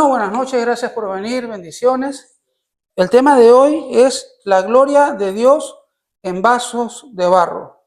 Hermano, buenas noches, gracias por venir, bendiciones. El tema de hoy es la gloria de Dios en vasos de barro.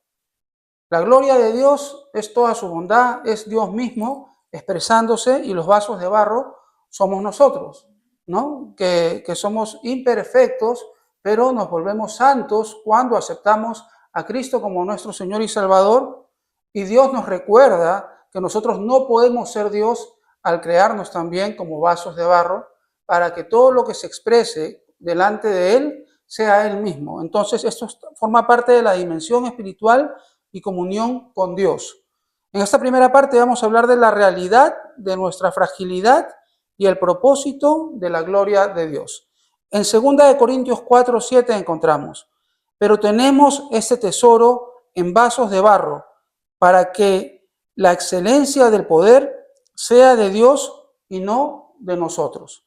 La gloria de Dios es toda su bondad, es Dios mismo expresándose, y los vasos de barro somos nosotros, ¿no? Que somos imperfectos, pero nos volvemos santos cuando aceptamos a Cristo como nuestro Señor y Salvador, y Dios nos recuerda que nosotros no podemos ser Dios al crearnos también como vasos de barro, para que todo lo que se exprese delante de Él sea Él mismo. Entonces, esto forma parte de la dimensión espiritual y comunión con Dios. En esta primera parte vamos a hablar de la realidad de nuestra fragilidad y el propósito de la gloria de Dios. En 2 Corintios 4:7 encontramos: pero tenemos este tesoro en vasos de barro, para que la excelencia del poder sea de Dios y no de nosotros.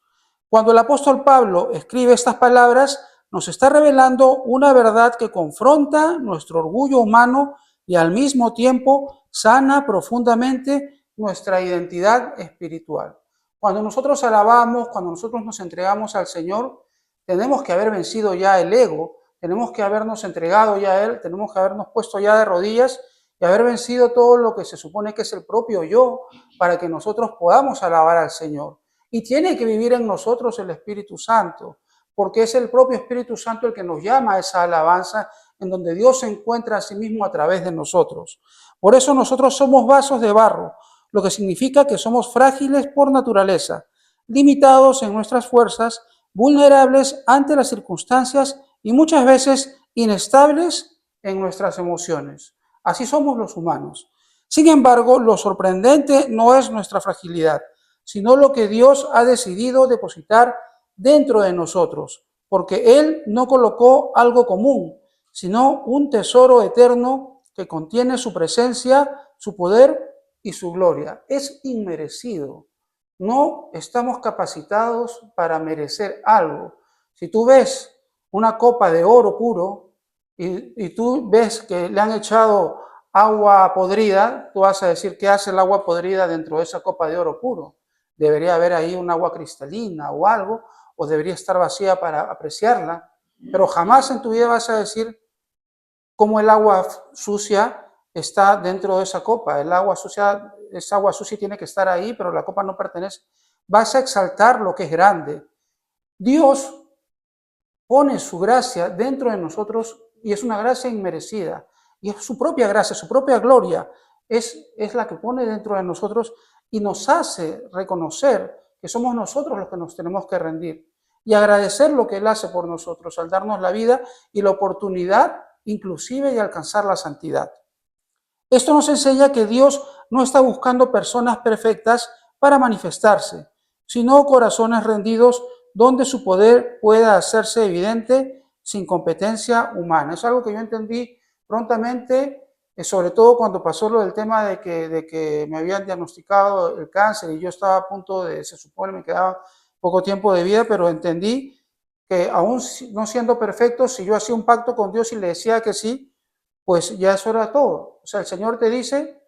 Cuando el apóstol Pablo escribe estas palabras, nos está revelando una verdad que confronta nuestro orgullo humano y al mismo tiempo sana profundamente nuestra identidad espiritual. Cuando nosotros alabamos, cuando nosotros nos entregamos al Señor, tenemos que haber vencido ya el ego, tenemos que habernos entregado ya a Él, tenemos que habernos puesto ya de rodillas y haber vencido todo lo que se supone que es el propio yo, para que nosotros podamos alabar al Señor. Y tiene que vivir en nosotros el Espíritu Santo, porque es el propio Espíritu Santo el que nos llama a esa alabanza, en donde Dios se encuentra a sí mismo a través de nosotros. Por eso nosotros somos vasos de barro, lo que significa que somos frágiles por naturaleza, limitados en nuestras fuerzas, vulnerables ante las circunstancias y muchas veces inestables en nuestras emociones. Así somos los humanos. Sin embargo, lo sorprendente no es nuestra fragilidad, sino lo que Dios ha decidido depositar dentro de nosotros, porque Él no colocó algo común, sino un tesoro eterno que contiene su presencia, su poder y su gloria. Es inmerecido. No estamos capacitados para merecer algo. Si tú ves una copa de oro puro y tú ves que le han echado agua podrida, tú vas a decir: ¿qué hace el agua podrida dentro de esa copa de oro puro? Debería haber ahí un agua cristalina o algo, o debería estar vacía para apreciarla, pero jamás en tu vida vas a decir cómo el agua sucia está dentro de esa copa. El agua sucia, esa agua sucia tiene que estar ahí, pero la copa no pertenece. Vas a exaltar lo que es grande. Dios pone su gracia dentro de nosotros, y es una gracia inmerecida, y es su propia gracia, su propia gloria, es la que pone dentro de nosotros y nos hace reconocer que somos nosotros los que nos tenemos que rendir y agradecer lo que Él hace por nosotros al darnos la vida y la oportunidad inclusive de alcanzar la santidad. Esto nos enseña que Dios no está buscando personas perfectas para manifestarse, sino corazones rendidos donde su poder pueda hacerse evidente sin competencia humana. Es algo que yo entendí prontamente, sobre todo cuando pasó lo del tema de que me habían diagnosticado el cáncer y yo estaba a punto de, se supone, me quedaba poco tiempo de vida, pero entendí que aún no siendo perfecto, si yo hacía un pacto con Dios y le decía que sí, pues ya eso era todo. O sea, el Señor te dice: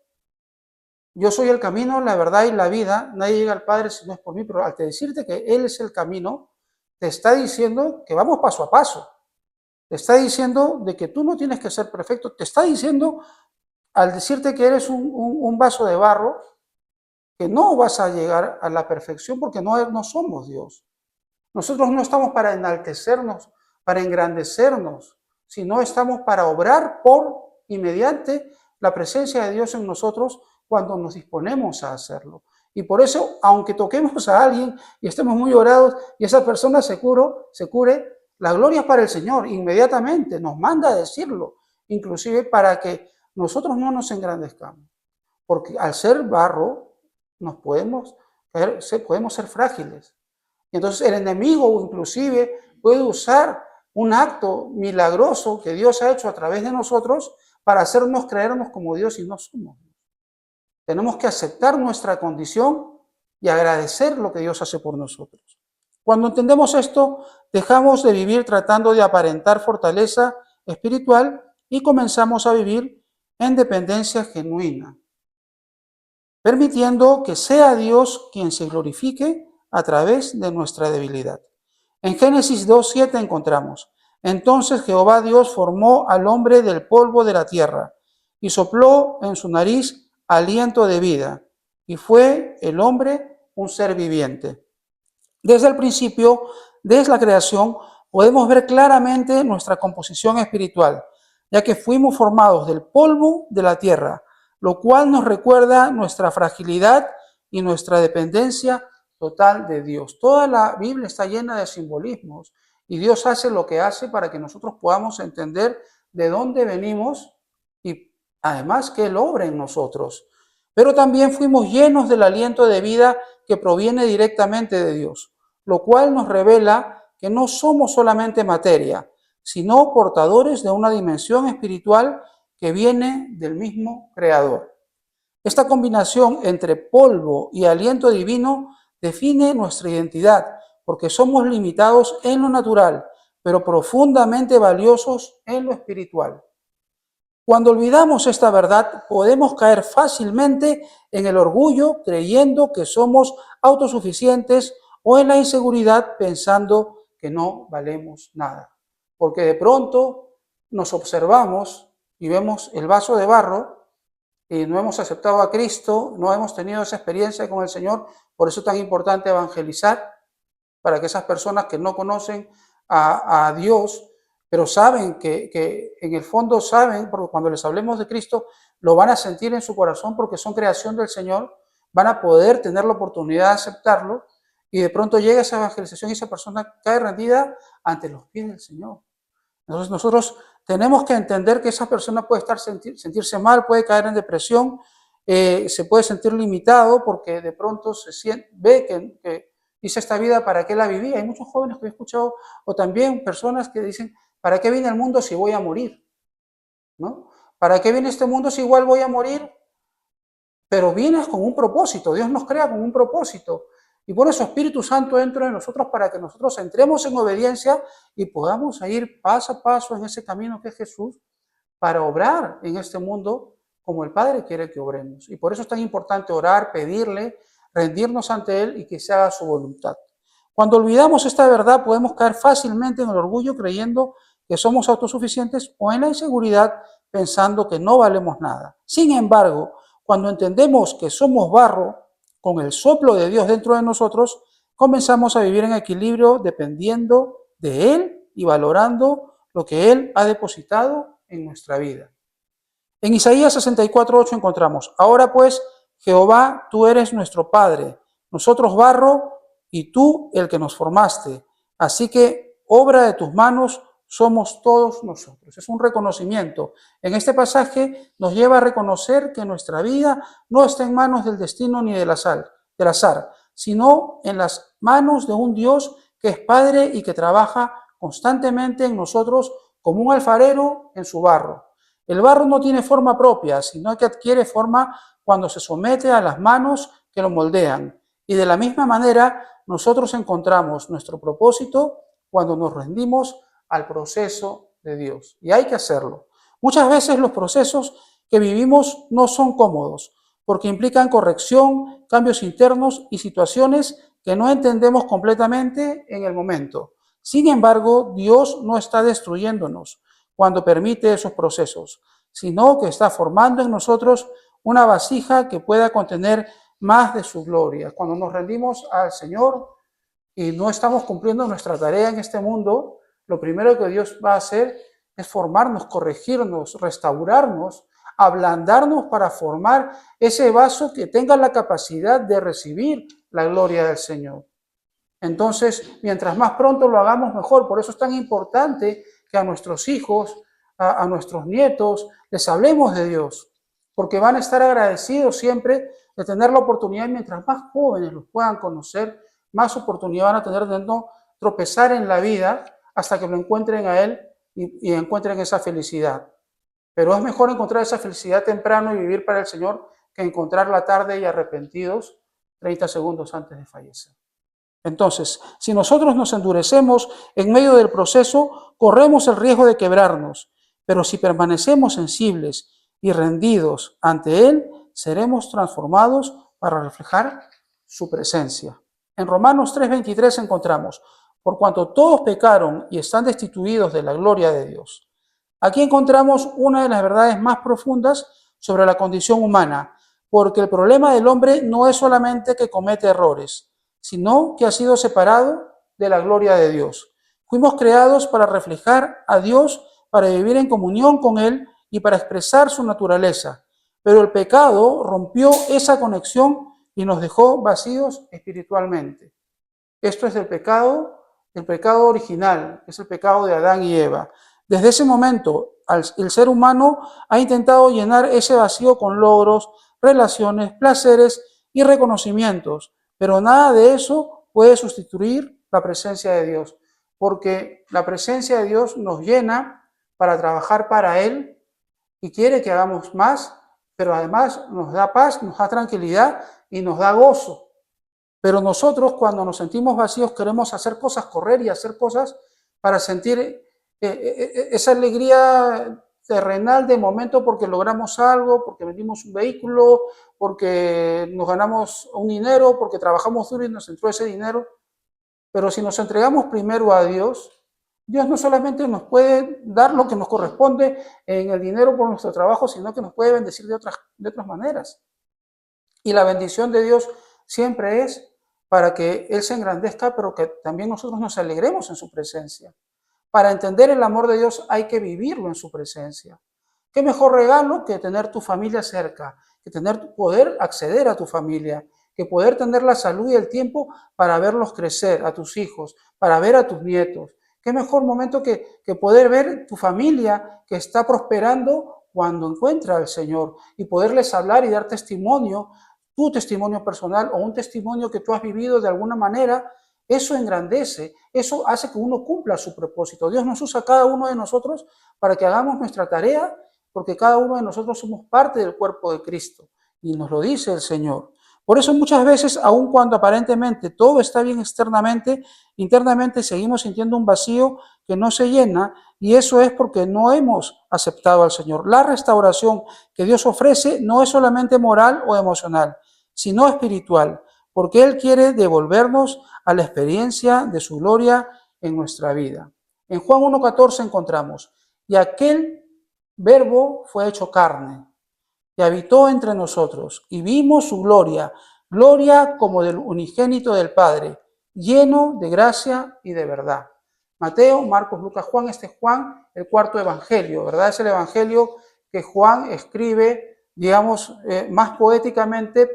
yo soy el camino, la verdad y la vida, nadie llega al Padre si no es por mí. Pero al decirte que Él es el camino, te está diciendo que vamos paso a paso. Te está diciendo de que tú no tienes que ser perfecto. Te está diciendo, al decirte que eres un vaso de barro, que no vas a llegar a la perfección, porque no somos Dios. Nosotros no estamos para enaltecernos, para engrandecernos, sino estamos para obrar por y mediante la presencia de Dios en nosotros cuando nos disponemos a hacerlo. Y por eso, aunque toquemos a alguien y estemos muy orados y esa persona se cure, la gloria es para el Señor. Inmediatamente nos manda a decirlo, inclusive para que nosotros no nos engrandezcamos. Porque al ser barro, podemos ser frágiles. Y entonces el enemigo inclusive puede usar un acto milagroso que Dios ha hecho a través de nosotros para hacernos creernos como Dios, y no somos. Tenemos que aceptar nuestra condición y agradecer lo que Dios hace por nosotros. Cuando entendemos esto, dejamos de vivir tratando de aparentar fortaleza espiritual y comenzamos a vivir en dependencia genuina, permitiendo que sea Dios quien se glorifique a través de nuestra debilidad. En Génesis 2:7 encontramos: entonces Jehová Dios formó al hombre del polvo de la tierra y sopló en su nariz aliento de vida, y fue el hombre un ser viviente. Desde el principio, desde la creación, podemos ver claramente nuestra composición espiritual, ya que fuimos formados del polvo de la tierra, lo cual nos recuerda nuestra fragilidad y nuestra dependencia total de Dios. Toda la Biblia está llena de simbolismos y Dios hace lo que hace para que nosotros podamos entender de dónde venimos y además que Él obra en nosotros. Pero también fuimos llenos del aliento de vida que proviene directamente de Dios, lo cual nos revela que no somos solamente materia, sino portadores de una dimensión espiritual que viene del mismo Creador. Esta combinación entre polvo y aliento divino define nuestra identidad, porque somos limitados en lo natural, pero profundamente valiosos en lo espiritual. Cuando olvidamos esta verdad, podemos caer fácilmente en el orgullo creyendo que somos autosuficientes o en la inseguridad pensando que no valemos nada. Porque de pronto nos observamos y vemos el vaso de barro y no hemos aceptado a Cristo, no hemos tenido esa experiencia con el Señor. Por eso es tan importante evangelizar, para que esas personas que no conocen a Dios, pero saben que en el fondo saben, porque cuando les hablemos de Cristo, lo van a sentir en su corazón porque son creación del Señor, van a poder tener la oportunidad de aceptarlo y de pronto llega esa evangelización y esa persona cae rendida ante los pies del Señor. Entonces nosotros tenemos que entender que esa persona puede sentirse mal, puede caer en depresión, se puede sentir limitado porque de pronto ve que hice esta vida, ¿para qué la viví? Hay muchos jóvenes que he escuchado, o también personas que dicen, ¿para qué vine al mundo si voy a morir? ¿No? ¿Para qué viene este mundo si igual voy a morir? Pero vienes con un propósito, Dios nos crea con un propósito y pone su Espíritu Santo dentro de nosotros para que nosotros entremos en obediencia y podamos ir paso a paso en ese camino que es Jesús para obrar en este mundo como el Padre quiere que obremos. Y por eso es tan importante orar, pedirle, rendirnos ante Él y que se haga su voluntad. Cuando olvidamos esta verdad, podemos caer fácilmente en el orgullo creyendo que somos autosuficientes o en la inseguridad pensando que no valemos nada. Sin embargo, cuando entendemos que somos barro, con el soplo de Dios dentro de nosotros, comenzamos a vivir en equilibrio dependiendo de Él y valorando lo que Él ha depositado en nuestra vida. En Isaías 64:8 encontramos: ahora pues, Jehová, tú eres nuestro Padre, nosotros barro y tú el que nos formaste. Así que obra de tus manos somos todos nosotros. Es un reconocimiento. En este pasaje nos lleva a reconocer que nuestra vida no está en manos del destino ni del azar, sino en las manos de un Dios que es Padre y que trabaja constantemente en nosotros como un alfarero en su barro. El barro no tiene forma propia, sino que adquiere forma cuando se somete a las manos que lo moldean. Y de la misma manera, nosotros encontramos nuestro propósito cuando nos rendimos al proceso de Dios. Y hay que hacerlo. Muchas veces los procesos que vivimos no son cómodos, porque implican corrección, cambios internos y situaciones que no entendemos completamente en el momento. Sin embargo, Dios no está destruyéndonos cuando permite esos procesos, sino que está formando en nosotros una vasija que pueda contener más de su gloria. Cuando nos rendimos al Señor y no estamos cumpliendo nuestra tarea en este mundo, lo primero que Dios va a hacer es formarnos, corregirnos, restaurarnos, ablandarnos para formar ese vaso que tenga la capacidad de recibir la gloria del Señor. Entonces, mientras más pronto lo hagamos, mejor. Por eso es tan importante que a nuestros hijos, a nuestros nietos, les hablemos de Dios, porque van a estar agradecidos siempre de tener la oportunidad, mientras más jóvenes los puedan conocer, más oportunidad van a tener de no tropezar en la vida hasta que lo encuentren a Él y encuentren esa felicidad. Pero es mejor encontrar esa felicidad temprano y vivir para el Señor que encontrarla tarde y arrepentidos 30 segundos antes de fallecer. Entonces, si nosotros nos endurecemos en medio del proceso, corremos el riesgo de quebrarnos, pero si permanecemos sensibles y rendidos ante Él, seremos transformados para reflejar su presencia. En Romanos 3:23 encontramos, por cuanto todos pecaron y están destituidos de la gloria de Dios. Aquí encontramos una de las verdades más profundas sobre la condición humana, porque el problema del hombre no es solamente que comete errores, sino que ha sido separado de la gloria de Dios. Fuimos creados para reflejar a Dios, para vivir en comunión con Él y para expresar su naturaleza. Pero el pecado rompió esa conexión y nos dejó vacíos espiritualmente. Esto es el pecado original, es el pecado de Adán y Eva. Desde ese momento, el ser humano ha intentado llenar ese vacío con logros, relaciones, placeres y reconocimientos, pero nada de eso puede sustituir la presencia de Dios, porque la presencia de Dios nos llena para trabajar para Él y quiere que hagamos más, pero además nos da paz, nos da tranquilidad y nos da gozo. Pero nosotros cuando nos sentimos vacíos queremos hacer cosas, correr y hacer cosas para sentir esa alegría terrenal de momento porque logramos algo, porque vendimos un vehículo, porque nos ganamos un dinero, porque trabajamos duro y nos entró ese dinero. Pero si nos entregamos primero a Dios, Dios no solamente nos puede dar lo que nos corresponde en el dinero por nuestro trabajo, sino que nos puede bendecir de otras maneras. Y la bendición de Dios siempre es para que Él se engrandezca, pero que también nosotros nos alegremos en su presencia. Para entender el amor de Dios hay que vivirlo en su presencia. ¿Qué mejor regalo que tener tu familia cerca, que poder acceder a tu familia, que poder tener la salud y el tiempo para verlos crecer, a tus hijos, para ver a tus nietos? ¿Qué mejor momento que poder ver tu familia que está prosperando cuando encuentra al Señor y poderles hablar y dar testimonio, tu testimonio personal o un testimonio que tú has vivido de alguna manera? Eso engrandece, eso hace que uno cumpla su propósito. Dios nos usa a cada uno de nosotros para que hagamos nuestra tarea, porque cada uno de nosotros somos parte del cuerpo de Cristo, y nos lo dice el Señor. Por eso muchas veces, aun cuando aparentemente todo está bien externamente, internamente seguimos sintiendo un vacío que no se llena, y eso es porque no hemos aceptado al Señor. La restauración que Dios ofrece no es solamente moral o emocional, sino espiritual, porque Él quiere devolvernos a la experiencia de su gloria en nuestra vida. En Juan 1:14 encontramos, y aquel Verbo fue hecho carne y habitó entre nosotros, y vimos su gloria, gloria como del unigénito del Padre, lleno de gracia y de verdad. Mateo, Marcos, Lucas, Juan, este es Juan, el cuarto evangelio, ¿verdad? Es el evangelio que Juan escribe, digamos, más poéticamente,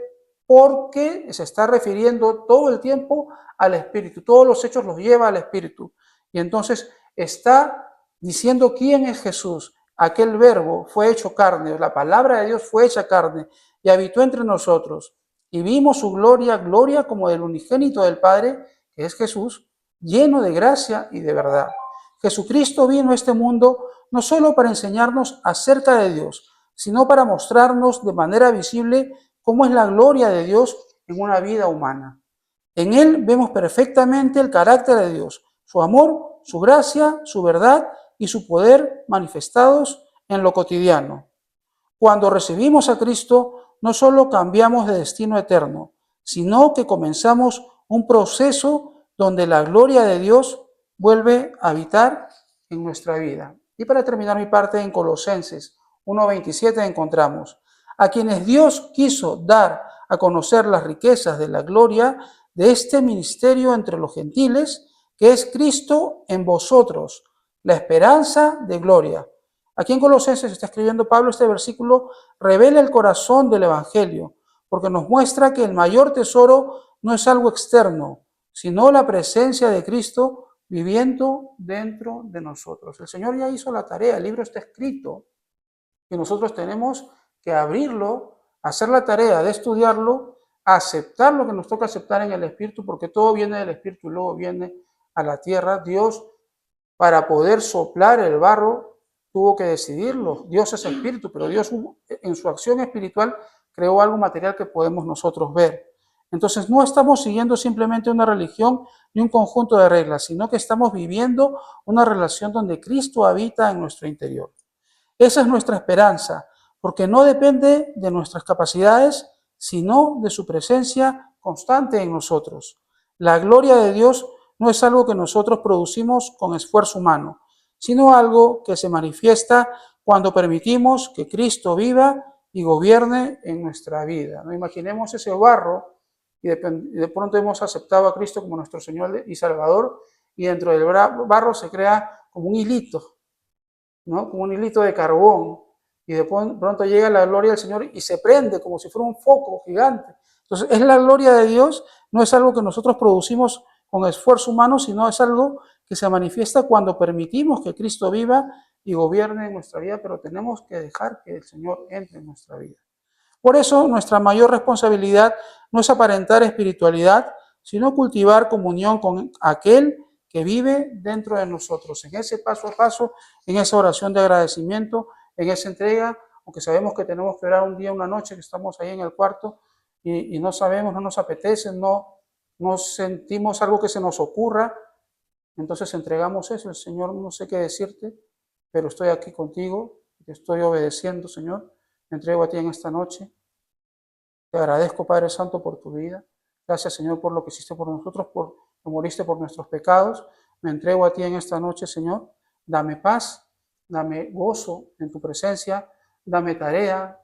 porque se está refiriendo todo el tiempo al Espíritu. Todos los hechos los lleva al Espíritu. Y entonces está diciendo quién es Jesús. Aquel verbo fue hecho carne, la palabra de Dios fue hecha carne y habitó entre nosotros. Y vimos su gloria, gloria como del unigénito del Padre, que es Jesús, lleno de gracia y de verdad. Jesucristo vino a este mundo no solo para enseñarnos acerca de Dios, sino para mostrarnos de manera visible cómo es la gloria de Dios en una vida humana. En Él vemos perfectamente el carácter de Dios, su amor, su gracia, su verdad y su poder manifestados en lo cotidiano. Cuando recibimos a Cristo, no solo cambiamos de destino eterno, sino que comenzamos un proceso donde la gloria de Dios vuelve a habitar en nuestra vida. Y para terminar mi parte, en Colosenses 1:27 encontramos, a quienes Dios quiso dar a conocer las riquezas de la gloria de este ministerio entre los gentiles, que es Cristo en vosotros, la esperanza de gloria. Aquí en Colosenses está escribiendo Pablo este versículo, revela el corazón del Evangelio, porque nos muestra que el mayor tesoro no es algo externo, sino la presencia de Cristo viviendo dentro de nosotros. El Señor ya hizo la tarea, el libro está escrito, y nosotros tenemos que abrirlo, hacer la tarea de estudiarlo, aceptar lo que nos toca aceptar en el Espíritu, porque todo viene del Espíritu y luego viene a la tierra. Dios, para poder soplar el barro, tuvo que decidirlo. Dios es Espíritu, pero Dios en su acción espiritual creó algo material que podemos nosotros ver. Entonces no estamos siguiendo simplemente una religión ni un conjunto de reglas, sino que estamos viviendo una relación donde Cristo habita en nuestro interior. Esa es nuestra esperanza, porque no depende de nuestras capacidades, sino de su presencia constante en nosotros. La gloria de Dios no es algo que nosotros producimos con esfuerzo humano, sino algo que se manifiesta cuando permitimos que Cristo viva y gobierne en nuestra vida. ¿No? Imaginemos ese barro y de pronto hemos aceptado a Cristo como nuestro Señor y Salvador, y dentro del barro se crea como un hilito, ¿no? Como un hilito de carbón, y de pronto llega la gloria del Señor y se prende como si fuera un foco gigante. Entonces, es la gloria de Dios, no es algo que nosotros producimos con esfuerzo humano, sino es algo que se manifiesta cuando permitimos que Cristo viva y gobierne en nuestra vida, pero tenemos que dejar que el Señor entre en nuestra vida. Por eso, nuestra mayor responsabilidad no es aparentar espiritualidad, sino cultivar comunión con aquel que vive dentro de nosotros, en ese paso a paso, en esa oración de agradecimiento, en esa entrega, aunque sabemos que tenemos que orar un día, una noche, que estamos ahí en el cuarto y no sabemos, no nos apetece, no sentimos algo que se nos ocurra, entonces entregamos eso. El Señor, no sé qué decirte, pero estoy aquí contigo, te estoy obedeciendo, Señor, me entrego a ti en esta noche. Te agradezco, Padre Santo, por tu vida. Gracias, Señor, por lo que hiciste por nosotros, por que moriste por nuestros pecados. Me entrego a ti en esta noche, Señor. Dame paz, dame gozo en tu presencia, dame tarea,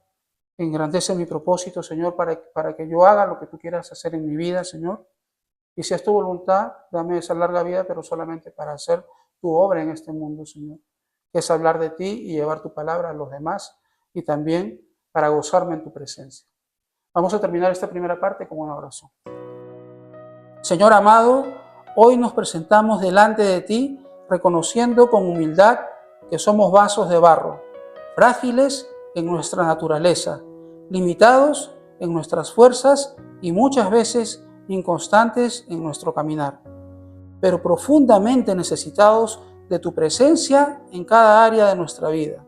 engrandece mi propósito, Señor, para que yo haga lo que tú quieras hacer en mi vida, Señor. Y si es tu voluntad, dame esa larga vida, pero solamente para hacer tu obra en este mundo, Señor. Que es hablar de ti y llevar tu palabra a los demás, y también para gozarme en tu presencia. Vamos a terminar esta primera parte con una oración. Señor amado, hoy nos presentamos delante de ti, reconociendo con humildad que somos vasos de barro, frágiles en nuestra naturaleza, limitados en nuestras fuerzas y muchas veces inconstantes en nuestro caminar, pero profundamente necesitados de tu presencia en cada área de nuestra vida.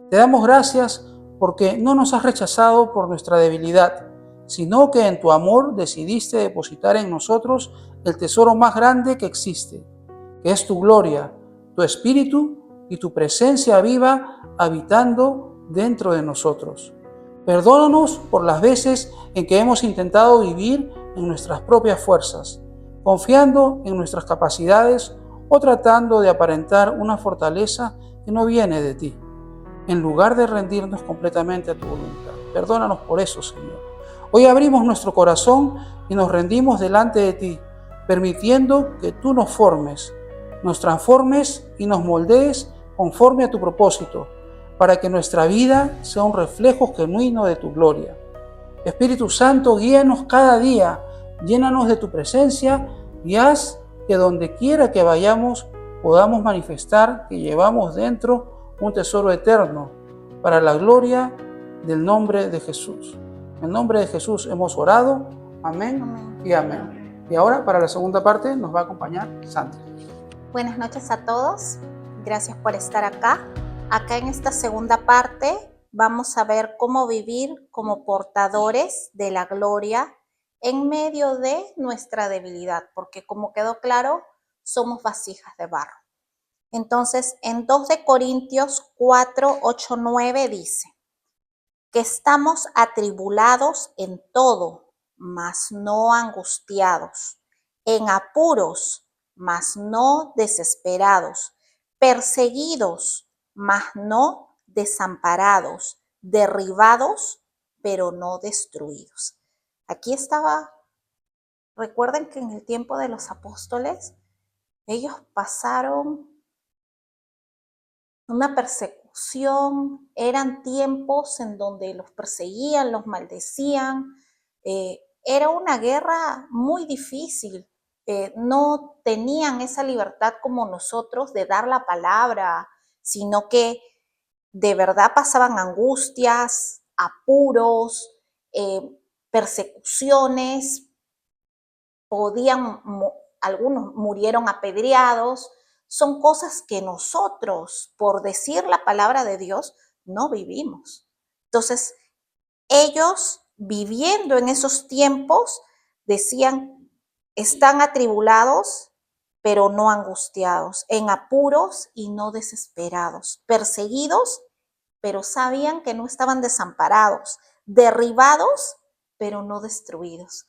Te damos gracias porque no nos has rechazado por nuestra debilidad, sino que en tu amor decidiste depositar en nosotros el tesoro más grande que existe, que es tu gloria, tu espíritu y tu presencia viva habitando dentro de nosotros. Perdónanos por las veces en que hemos intentado vivir en nuestras propias fuerzas, confiando en nuestras capacidades o tratando de aparentar una fortaleza que no viene de ti, en lugar de rendirnos completamente a tu voluntad. Perdónanos por eso, Señor. Hoy abrimos nuestro corazón y nos rendimos delante de ti, permitiendo que tú nos formes, nos transformes y nos moldees conforme a tu propósito, para que nuestra vida sea un reflejo genuino de tu gloria. Espíritu Santo, guíanos cada día, llénanos de tu presencia y haz que donde quiera que vayamos podamos manifestar que llevamos dentro un tesoro eterno para la gloria del nombre de Jesús. En el nombre de Jesús hemos orado. Amén y amén. Y ahora para la segunda parte nos va a acompañar Sandra. Buenas noches a todos. Gracias por estar acá. Acá en esta segunda parte vamos a ver cómo vivir como portadores de la gloria en medio de nuestra debilidad, porque como quedó claro, somos vasijas de barro. Entonces, en 2 de Corintios 4, 8, 9 dice que estamos atribulados en todo, mas no angustiados, en apuros, mas no desesperados, perseguidos, mas no desamparados, derribados, pero no destruidos. Aquí estaba, recuerden que en el tiempo de los apóstoles, ellos pasaron una persecución, eran tiempos en donde los perseguían, los maldecían, era una guerra muy difícil, no tenían esa libertad como nosotros de dar la palabra, sino que de verdad pasaban angustias, apuros, persecuciones, algunos murieron apedreados. Son cosas que nosotros, por decir la palabra de Dios, no vivimos. Entonces, ellos viviendo en esos tiempos decían, están atribulados, pero no angustiados, en apuros y no desesperados, perseguidos, pero sabían que no estaban desamparados, derribados, pero no destruidos.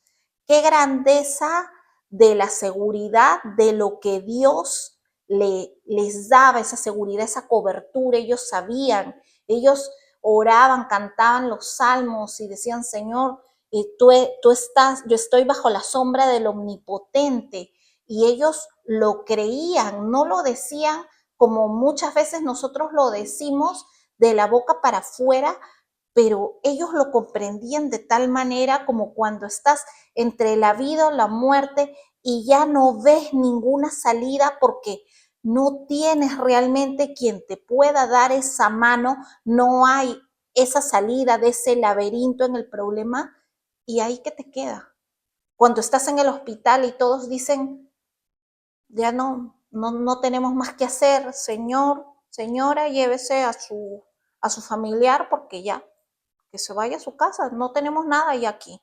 Qué grandeza de la seguridad de lo que Dios les daba, esa seguridad, esa cobertura. Ellos sabían, ellos oraban, cantaban los salmos y decían, Señor, tú estás, yo estoy bajo la sombra del Omnipotente. Y ellos lo creían, no lo decían como muchas veces nosotros lo decimos de la boca para afuera, pero ellos lo comprendían de tal manera como cuando estás entre la vida o la muerte y ya no ves ninguna salida porque no tienes realmente quien te pueda dar esa mano, no hay esa salida de ese laberinto en el problema, y ahí que te queda. Cuando estás en el hospital y todos dicen, ya no tenemos más que hacer, señor, señora, llévese a su familiar porque ya, que se vaya a su casa, no tenemos nada ya aquí.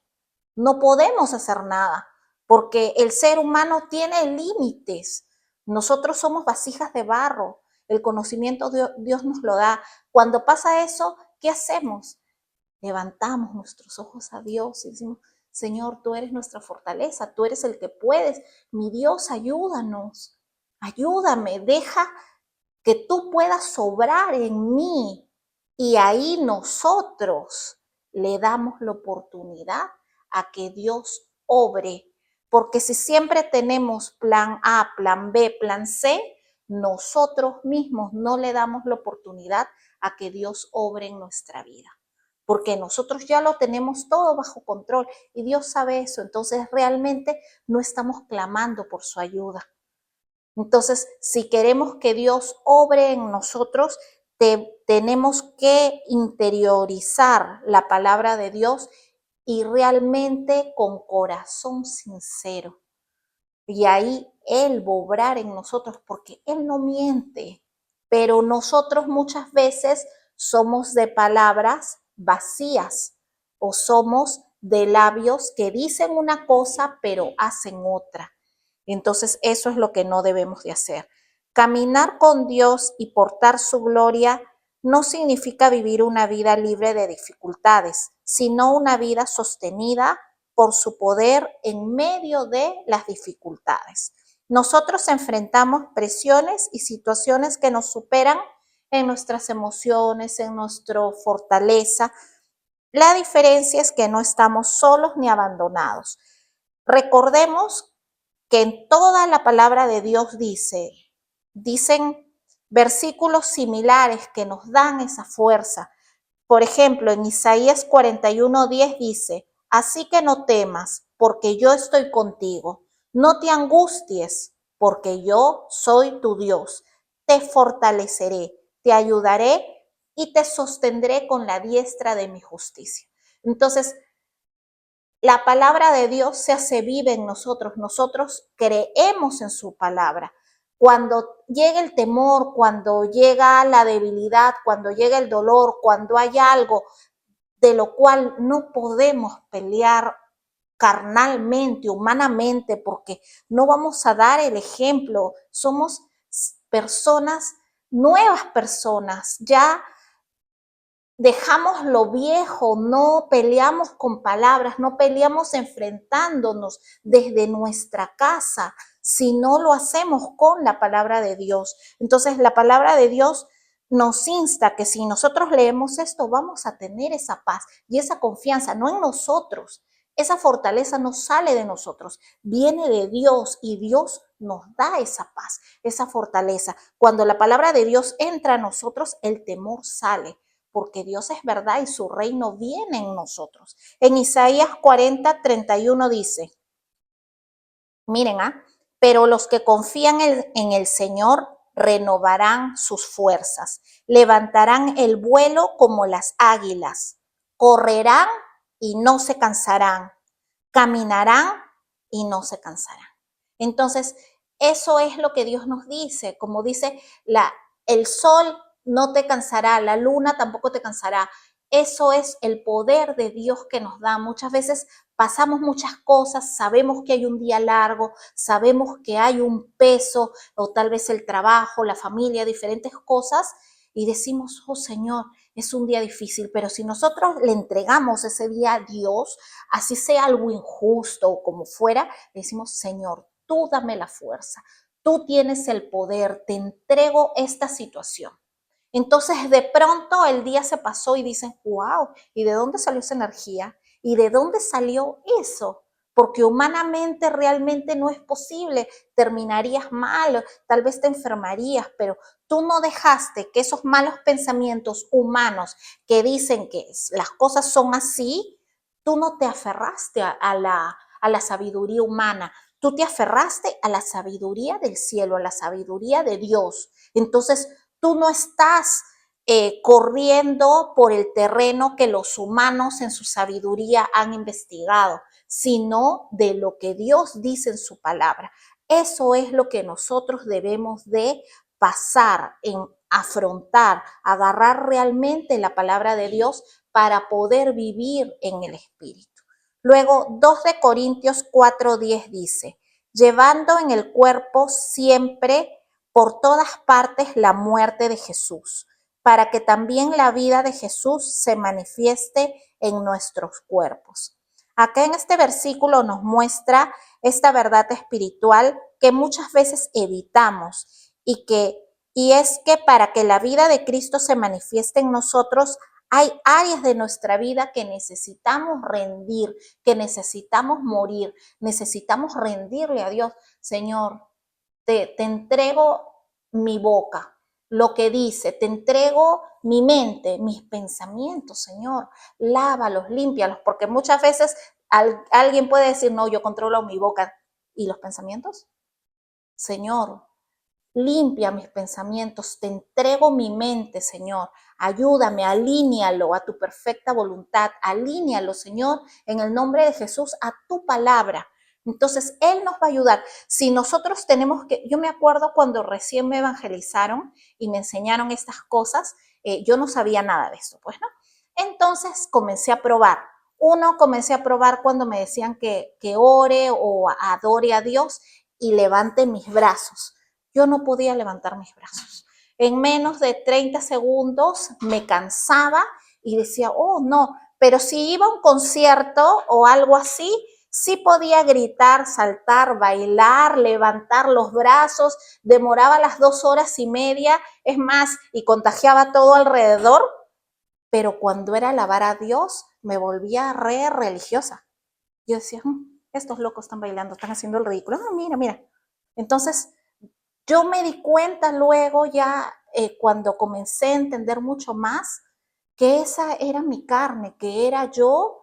No podemos hacer nada porque el ser humano tiene límites. Nosotros somos vasijas de barro, el conocimiento Dios nos lo da. Cuando pasa eso, ¿qué hacemos? Levantamos nuestros ojos a Dios y decimos, Señor, tú eres nuestra fortaleza, tú eres el que puedes. Mi Dios, ayúdanos, ayúdame, deja que tú puedas sobrar en mí. Y ahí nosotros le damos la oportunidad a que Dios obre. Porque si siempre tenemos plan A, plan B, plan C, nosotros mismos no le damos la oportunidad a que Dios obre en nuestra vida. Porque nosotros ya lo tenemos todo bajo control y Dios sabe eso. Entonces realmente no estamos clamando por su ayuda. Entonces, si queremos que Dios obre en nosotros, tenemos que interiorizar la palabra de Dios y realmente con corazón sincero. Y ahí Él va a obrar en nosotros porque Él no miente, pero nosotros muchas veces somos de palabras vacías o somos de labios que dicen una cosa pero hacen otra. Entonces eso es lo que no debemos de hacer. Caminar con Dios y portar su gloria no significa vivir una vida libre de dificultades, sino una vida sostenida por su poder en medio de las dificultades. Nosotros enfrentamos presiones y situaciones que nos superan en nuestras emociones, en nuestra fortaleza. La diferencia es que no estamos solos ni abandonados. Recordemos que en toda la palabra de Dios dicen versículos similares que nos dan esa fuerza. Por ejemplo, en Isaías 41:10 dice, así que no temas, porque yo estoy contigo. No te angusties, porque yo soy tu Dios. Te fortaleceré, te ayudaré y te sostendré con la diestra de mi justicia. Entonces, la palabra de Dios se hace viva en nosotros. Nosotros creemos en su palabra. Cuando llega el temor, cuando llega la debilidad, cuando llega el dolor, cuando hay algo de lo cual no podemos pelear carnalmente, humanamente, porque no vamos a dar el ejemplo. Somos personas, nuevas personas, ya dejamos lo viejo, no peleamos con palabras, no peleamos enfrentándonos desde nuestra casa, sino lo hacemos con la palabra de Dios. Entonces la palabra de Dios nos insta que si nosotros leemos esto vamos a tener esa paz y esa confianza, no en nosotros. Esa fortaleza no sale de nosotros, viene de Dios y Dios nos da esa paz, esa fortaleza. Cuando la palabra de Dios entra a nosotros, el temor sale, porque Dios es verdad y su reino viene en nosotros. En Isaías 40:31 dice, miren, pero los que confían en el Señor renovarán sus fuerzas, levantarán el vuelo como las águilas, correrán y no se cansarán, caminarán y no se cansarán. Entonces, eso es lo que Dios nos dice, como dice, el sol no te cansará, la luna tampoco te cansará. Eso es el poder de Dios que nos da. Muchas veces pasamos muchas cosas, sabemos que hay un día largo, sabemos que hay un peso, o tal vez el trabajo, la familia, diferentes cosas, y decimos, oh Señor, es un día difícil, pero si nosotros le entregamos ese día a Dios, así sea algo injusto o como fuera, le decimos, Señor, tú dame la fuerza, tú tienes el poder, te entrego esta situación. Entonces de pronto el día se pasó y dicen, wow, ¿y de dónde salió esa energía? ¿Y de dónde salió eso? Porque humanamente realmente no es posible, terminarías mal, tal vez te enfermarías, pero tú no dejaste que esos malos pensamientos humanos que dicen que las cosas son así, tú no te aferraste a la sabiduría humana, tú te aferraste a la sabiduría del cielo, a la sabiduría de Dios. Entonces, tú no estás corriendo por el terreno que los humanos en su sabiduría han investigado, sino de lo que Dios dice en su palabra. Eso es lo que nosotros debemos de pasar, en afrontar, agarrar realmente la palabra de Dios para poder vivir en el Espíritu. Luego, 2 de Corintios 4:10 dice, llevando en el cuerpo siempre por todas partes la muerte de Jesús, para que también la vida de Jesús se manifieste en nuestros cuerpos. Acá en este versículo nos muestra esta verdad espiritual que muchas veces evitamos y es que para que la vida de Cristo se manifieste en nosotros, hay áreas de nuestra vida que necesitamos rendir, que necesitamos morir, necesitamos rendirle a Dios. Señor, te entrego mi boca, lo que dice, te entrego mi mente, mis pensamientos, Señor, lávalos, límpialos, porque muchas veces alguien puede decir, no, yo controlo mi boca. ¿Y los pensamientos? Señor, limpia mis pensamientos, te entrego mi mente, Señor. Ayúdame, alíñalo a tu perfecta voluntad, alíñalo, Señor, en el nombre de Jesús, a tu palabra. Entonces, Él nos va a ayudar. Si nosotros tenemos que, yo me acuerdo cuando recién me evangelizaron y me enseñaron estas cosas, yo no sabía nada de esto, pues, ¿no? Entonces, comencé a probar. Comencé a probar cuando me decían que ore o adore a Dios y levante mis brazos. Yo no podía levantar mis brazos. En menos de 30 segundos me cansaba y decía, oh, no, pero si iba a un concierto o algo así, sí podía gritar, saltar, bailar, levantar los brazos, demoraba las 2 horas y media, es más, y contagiaba todo alrededor, pero cuando era alabar a Dios, me volvía re religiosa. Yo decía, estos locos están bailando, están haciendo el ridículo. No, mira, mira. Entonces, yo me di cuenta luego ya cuando comencé a entender mucho más que esa era mi carne, que era yo,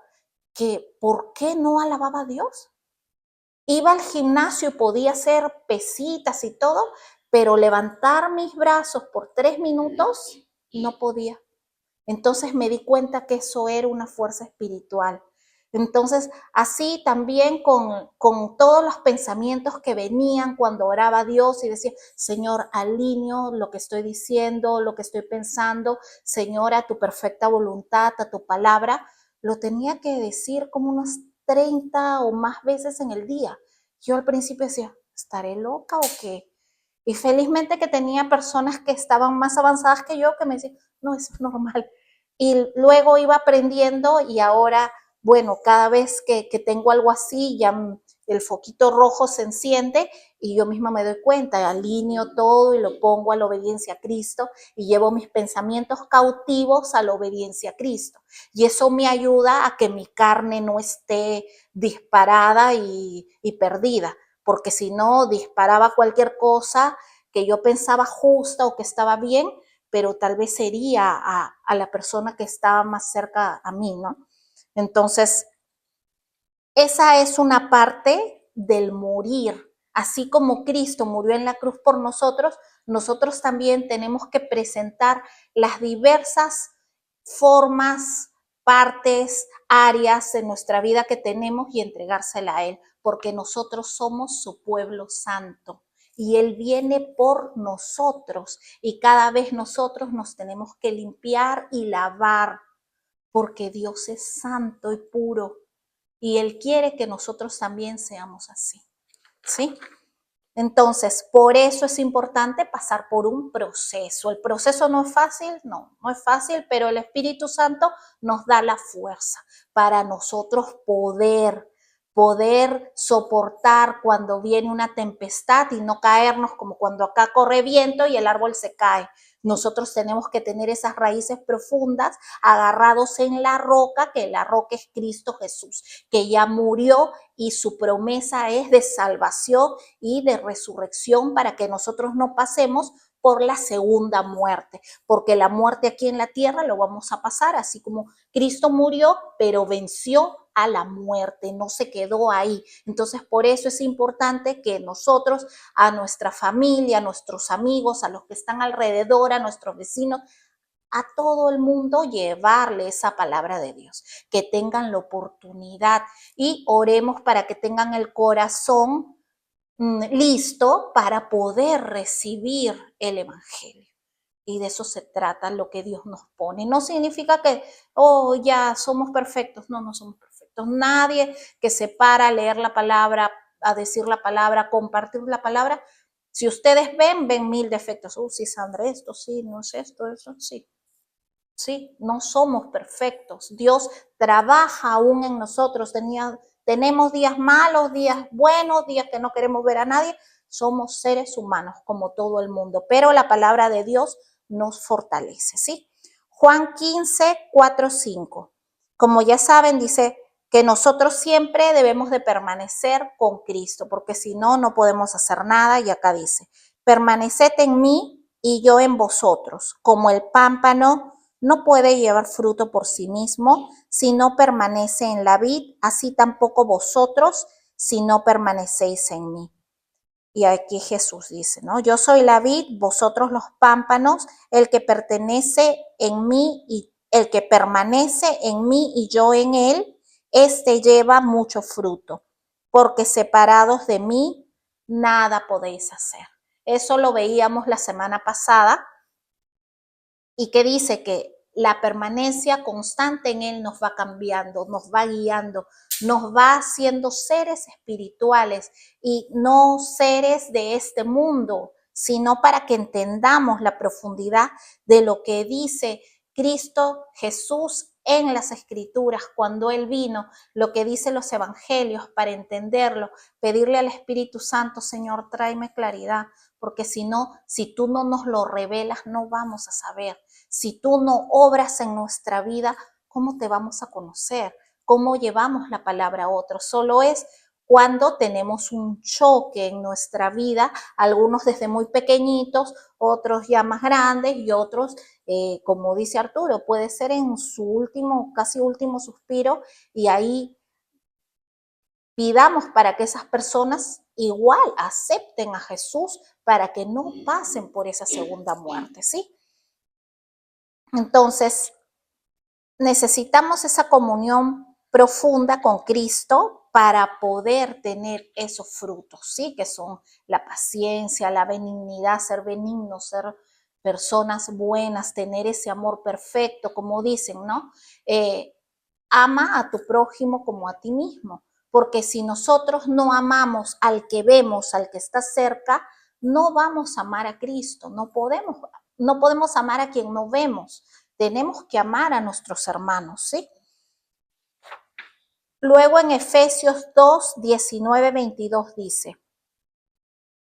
que ¿por qué no alababa a Dios? Iba al gimnasio y podía hacer pesitas y todo, pero levantar mis brazos por 3 minutos no podía. Entonces me di cuenta que eso era una fuerza espiritual. Entonces, así también con todos los pensamientos que venían cuando oraba a Dios y decía, Señor, alineo lo que estoy diciendo, lo que estoy pensando, Señor, a tu perfecta voluntad, a tu palabra, lo tenía que decir como unas 30 o más veces en el día. Yo al principio decía, ¿estaré loca o qué? Y felizmente que tenía personas que estaban más avanzadas que yo que me decían, no, eso es normal. Y luego iba aprendiendo y ahora, bueno, cada vez que tengo algo así, ya el foquito rojo se enciende y yo misma me doy cuenta, alineo todo y lo pongo a la obediencia a Cristo y llevo mis pensamientos cautivos a la obediencia a Cristo. Y eso me ayuda a que mi carne no esté disparada y perdida, porque si no, disparaba cualquier cosa que yo pensaba justa o que estaba bien, pero tal vez sería a la persona que estaba más cerca a mí, ¿no? Entonces, esa es una parte del morir. Así como Cristo murió en la cruz por nosotros, nosotros también tenemos que presentar las diversas formas, partes, áreas de nuestra vida que tenemos y entregársela a Él, porque nosotros somos su pueblo santo y Él viene por nosotros y cada vez nosotros nos tenemos que limpiar y lavar, porque Dios es santo y puro y Él quiere que nosotros también seamos así, ¿sí? Entonces, por eso es importante pasar por un proceso. El proceso no es fácil, no es fácil, pero el Espíritu Santo nos da la fuerza para nosotros poder soportar cuando viene una tempestad y no caernos como cuando acá corre viento y el árbol se cae. Nosotros tenemos que tener esas raíces profundas agarrados en la roca, que la roca es Cristo Jesús, que ya murió y su promesa es de salvación y de resurrección para que nosotros no pasemos por la segunda muerte, porque la muerte aquí en la tierra lo vamos a pasar, así como Cristo murió, pero venció a la muerte, no se quedó ahí. Entonces, por eso es importante que nosotros, a nuestra familia, a nuestros amigos, a los que están alrededor, a nuestros vecinos, a todo el mundo llevarle esa palabra de Dios, que tengan la oportunidad y oremos para que tengan el corazón listo para poder recibir el Evangelio. Y de eso se trata lo que Dios nos pone. No significa que, oh, ya somos perfectos. No, no somos perfectos. Nadie que se para a leer la palabra, a decir la palabra, a compartir la palabra. Si ustedes ven 1000 defectos. Sí, Sandra, esto sí, no es esto, eso sí. Sí, no somos perfectos. Dios trabaja aún en nosotros. Tenemos días malos, días buenos, días que no queremos ver a nadie. Somos seres humanos como todo el mundo, pero la palabra de Dios nos fortalece, ¿sí? Juan 15, 4, 5. Como ya saben, dice que nosotros siempre debemos de permanecer con Cristo, porque si no, no podemos hacer nada. Y acá dice, permaneced en mí y yo en vosotros, como el pámpano no puede llevar fruto por sí mismo si no permanece en la vid, así tampoco vosotros si no permanecéis en mí. Y aquí Jesús dice, ¿no? Yo soy la vid, vosotros los pámpanos, el que pertenece en mí y el que permanece en mí y yo en él, este lleva mucho fruto, porque separados de mí nada podéis hacer. Eso lo veíamos la semana pasada y que dice que la permanencia constante en Él nos va cambiando, nos va guiando, nos va haciendo seres espirituales y no seres de este mundo, sino para que entendamos la profundidad de lo que dice Cristo Jesús en las Escrituras cuando Él vino, lo que dicen los evangelios para entenderlo, pedirle al Espíritu Santo, Señor, tráeme claridad, porque si no, si tú no nos lo revelas, no vamos a saber. Si tú no obras en nuestra vida, ¿cómo te vamos a conocer? ¿Cómo llevamos la palabra a otros? Solo es cuando tenemos un choque en nuestra vida, algunos desde muy pequeñitos, otros ya más grandes y otros, como dice Arturo, puede ser en su último, casi último suspiro, y ahí pidamos para que esas personas igual acepten a Jesús para que no pasen por esa segunda muerte, ¿sí? Entonces, necesitamos esa comunión profunda con Cristo para poder tener esos frutos, ¿sí? Que son la paciencia, la benignidad, ser benignos, ser personas buenas, tener ese amor perfecto, como dicen, ¿no? Ama a tu prójimo como a ti mismo, porque si nosotros no amamos al que vemos, al que está cerca, no vamos a amar a Cristo, no podemos amar a quien no vemos. Tenemos que amar a nuestros hermanos, ¿sí? Luego en Efesios 2, 19, 22 dice,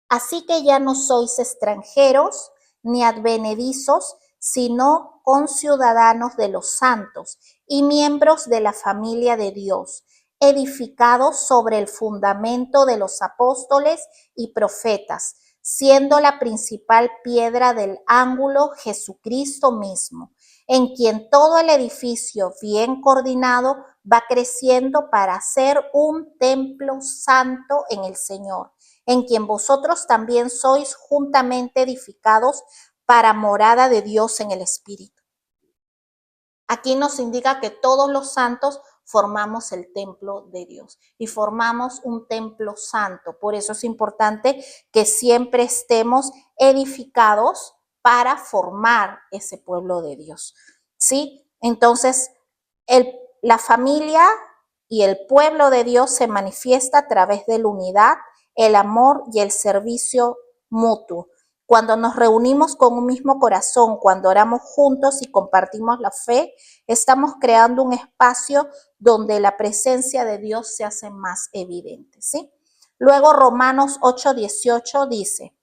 así que ya no sois extranjeros ni advenedizos, sino conciudadanos de los santos y miembros de la familia de Dios, edificados sobre el fundamento de los apóstoles y profetas, siendo la principal piedra del ángulo Jesucristo mismo, en quien todo el edificio bien coordinado va creciendo para ser un templo santo en el Señor, en quien vosotros también sois juntamente edificados para morada de Dios en el Espíritu. Aquí nos indica que todos los santos formamos el templo de Dios y formamos un templo santo. Por eso es importante que siempre estemos edificados para formar ese pueblo de Dios, ¿sí? Entonces, la familia y el pueblo de Dios se manifiesta a través de la unidad el amor y el servicio mutuo. Cuando nos reunimos con un mismo corazón, cuando oramos juntos y compartimos la fe, estamos creando un espacio donde la presencia de Dios se hace más evidente, ¿sí? Luego Romanos 8:18 dice: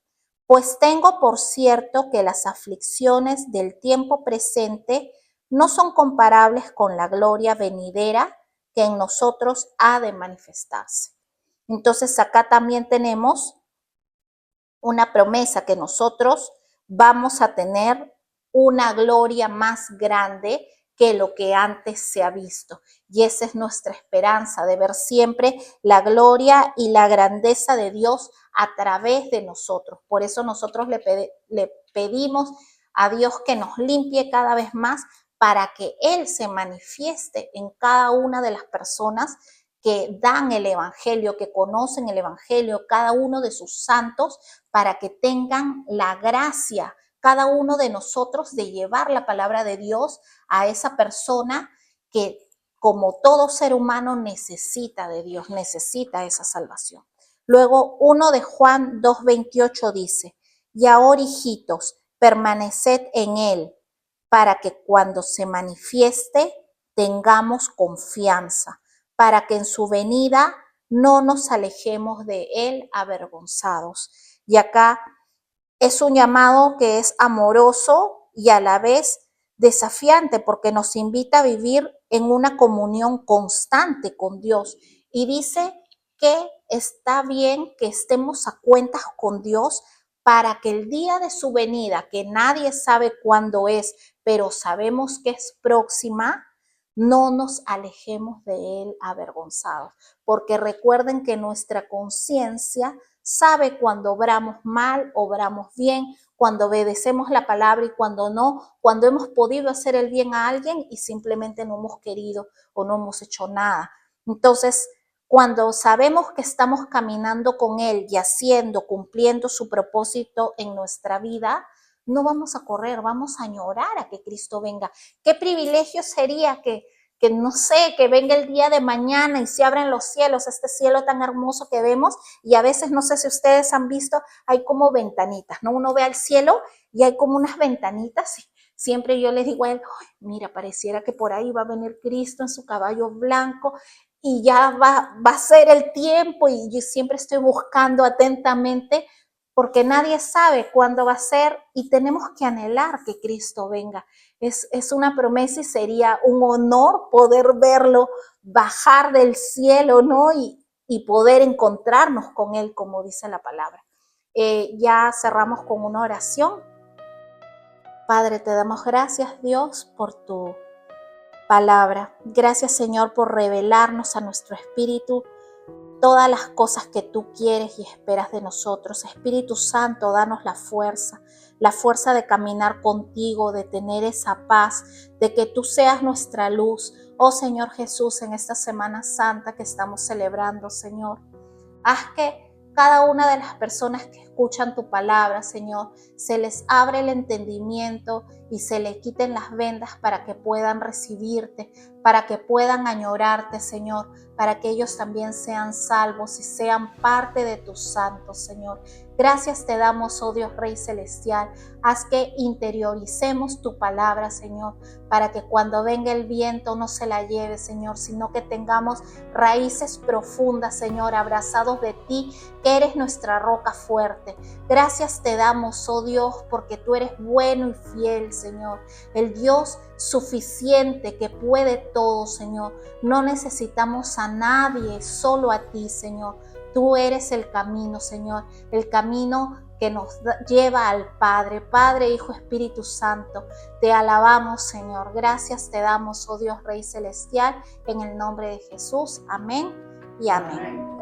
pues tengo por cierto que las aflicciones del tiempo presente no son comparables con la gloria venidera que en nosotros ha de manifestarse. Entonces acá también tenemos una promesa que nosotros vamos a tener una gloria más grande que lo que antes se ha visto. Y esa es nuestra esperanza, de ver siempre la gloria y la grandeza de Dios a través de nosotros. Por eso nosotros le pedimos a Dios que nos limpie cada vez más para que Él se manifieste en cada una de las personas que dan el evangelio, que conocen el evangelio, cada uno de sus santos, para que tengan la gracia, cada uno de nosotros, de llevar la palabra de Dios a esa persona que, como todo ser humano, necesita de Dios, necesita esa salvación. Luego, 1 de Juan 2:28 dice: y ahora, hijitos, permaneced en él, para que cuando se manifieste tengamos confianza, para que en su venida no nos alejemos de él avergonzados. Y acá es un llamado que es amoroso y a la vez desafiante, porque nos invita a vivir en una comunión constante con Dios. Y dice que está bien que estemos a cuentas con Dios para que el día de su venida, que nadie sabe cuándo es, pero sabemos que es próxima, no nos alejemos de él avergonzados. Porque recuerden que nuestra conciencia sabe cuando obramos mal, obramos bien, cuando obedecemos la palabra y cuando no, cuando hemos podido hacer el bien a alguien y simplemente no hemos querido o no hemos hecho nada. Entonces, cuando sabemos que estamos caminando con Él y haciendo, cumpliendo su propósito en nuestra vida, no vamos a correr, vamos a añorar a que Cristo venga. ¿Qué privilegio sería que no sé, que venga el día de mañana y se abran los cielos, este cielo tan hermoso que vemos? Y a veces, no sé si ustedes han visto, hay como ventanitas, ¿no? Uno ve al cielo y hay como unas ventanitas. Y siempre yo les digo a él: mira, pareciera que por ahí va a venir Cristo en su caballo blanco y ya va a ser el tiempo. Y yo siempre estoy buscando atentamente, porque nadie sabe cuándo va a ser y tenemos que anhelar que Cristo venga. Es una promesa y sería un honor poder verlo bajar del cielo, ¿no? Y poder encontrarnos con Él, como dice la palabra. Ya cerramos con una oración. Padre, te damos gracias, Dios, por tu palabra. Gracias, Señor, por revelarnos a nuestro espíritu todas las cosas que tú quieres y esperas de nosotros. Espíritu Santo, danos la fuerza de caminar contigo, de tener esa paz, de que tú seas nuestra luz. Oh Señor Jesús, en esta Semana Santa que estamos celebrando, Señor, haz que cada una de las personas que escuchan tu palabra, Señor, se les abre el entendimiento y se les quiten las vendas para que puedan recibirte, para que puedan añorarte, Señor, para que ellos también sean salvos y sean parte de tus santos, Señor. Gracias te damos, oh Dios Rey Celestial. Haz que interioricemos tu palabra, Señor, para que cuando venga el viento no se la lleve, Señor, sino que tengamos raíces profundas, Señor, abrazados de ti, que eres nuestra roca fuerte. Gracias te damos, oh Dios, porque tú eres bueno y fiel, Señor, el Dios suficiente que puede todo, Señor. No necesitamos a nadie, solo a ti, Señor. Tú eres el camino, Señor, el camino que nos lleva al Padre, Padre, Hijo, Espíritu Santo. Te alabamos, Señor. Gracias te damos, oh Dios Rey Celestial, en el nombre de Jesús. Amén y amén.